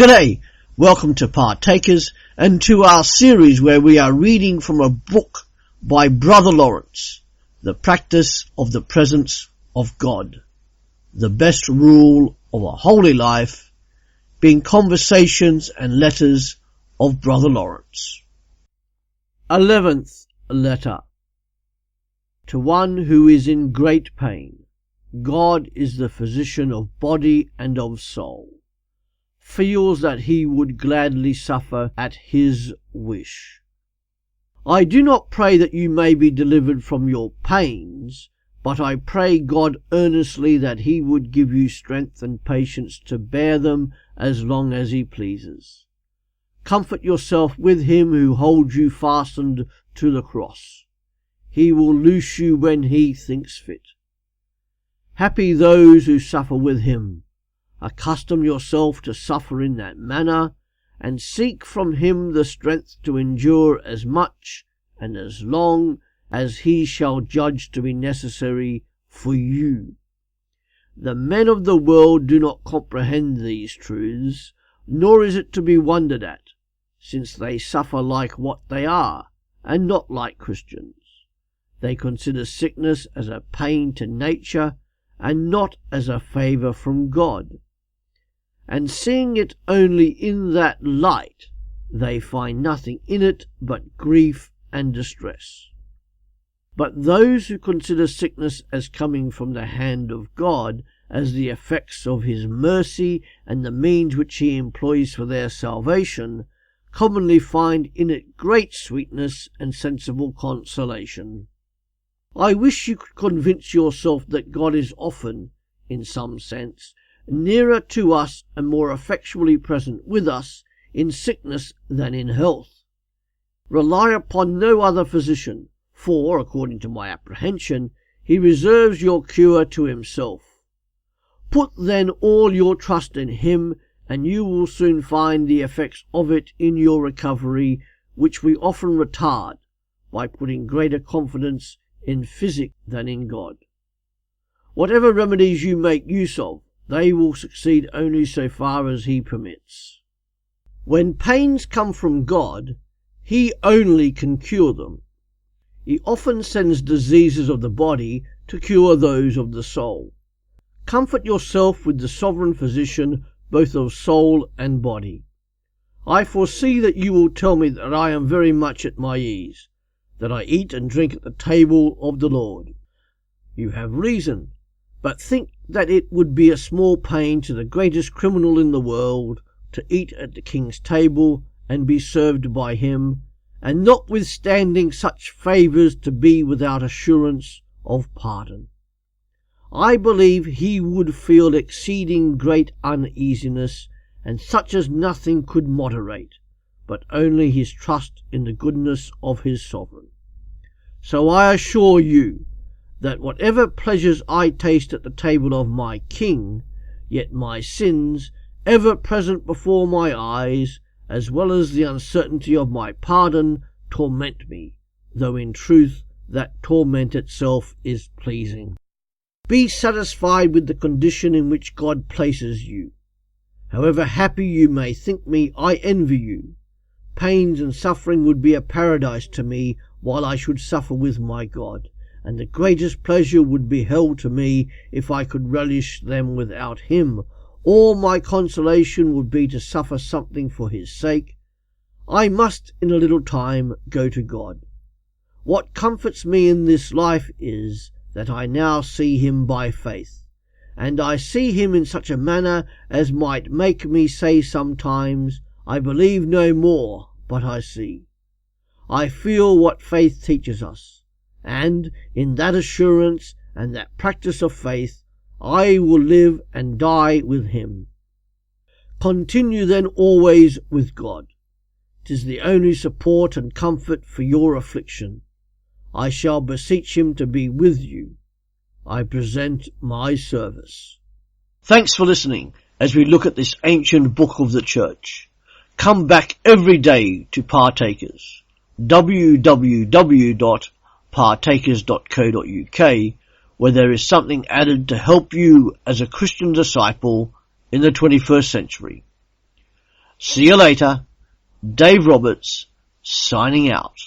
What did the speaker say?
G'day, welcome to Partakers and to our series where we are reading from a book by Brother Lawrence, The Practice of the Presence of God, the Best Rule of a Holy Life, being conversations and letters of Brother Lawrence. 11th letter. To one who is in great pain, God is the physician of body and of soul, feels that he would gladly suffer at his wish. I do not pray that you may be delivered from your pains, but I pray God earnestly that he would give you strength and patience to bear them as long as he pleases. Comfort yourself with him who holds you fastened to the cross. He will loose you when he thinks fit. Happy those who suffer with him. Accustom yourself to suffer in that manner, and seek from him the strength to endure as much and as long as he shall judge to be necessary for you. The men of the world do not comprehend these truths, nor is it to be wondered at, since they suffer like what they are, and not like Christians. They consider sickness as a pain to nature, and not as a favour from God. And seeing it only in that light, they find nothing in it but grief and distress. But those who consider sickness as coming from the hand of God, as the effects of his mercy and the means which he employs for their salvation, commonly find in it great sweetness and sensible consolation. I wish you could convince yourself that God is often, in some sense, nearer to us and more effectually present with us in sickness than in health. Rely upon no other physician, for, according to my apprehension, he reserves your cure to himself. Put then all your trust in him, and you will soon find the effects of it in your recovery, which we often retard by putting greater confidence in physic than in God. Whatever remedies you make use of, they will succeed only so far as he permits. When pains come from God, he only can cure them. He often sends diseases of the body to cure those of the soul. Comfort yourself with the sovereign physician both of soul and body. I foresee that you will tell me that I am very much at my ease, that I eat and drink at the table of the Lord. You have reason, but think that it would be a small pain to the greatest criminal in the world to eat at the king's table and be served by him, and notwithstanding such favours to be without assurance of pardon. I believe he would feel exceeding great uneasiness, and such as nothing could moderate, but only his trust in the goodness of his sovereign. So I assure you that whatever pleasures I taste at the table of my King, yet my sins, ever present before my eyes, as well as the uncertainty of my pardon, torment me, though in truth that torment itself is pleasing. Be satisfied with the condition in which God places you. However happy you may think me, I envy you. Pains and suffering would be a paradise to me while I should suffer with my God, and the greatest pleasure would be held to me if I could relish them without him. All my consolation would be to suffer something for his sake. I must in a little time go to God. What comforts me in this life is that I now see him by faith, and I see him in such a manner as might make me say sometimes, I believe no more, but I see. I feel what faith teaches us, and in that assurance and that practice of faith I will live and die with him. Continue then always with God. 'Tis the only support and comfort for your affliction. I shall beseech him to be with you. I present my service. Thanks for listening as we look at this ancient book of the Church. Come back every day to Partakers. www.partakers.co.uk, where there is something added to help you as a Christian disciple in the 21st century. See you later. Dave Roberts, signing out.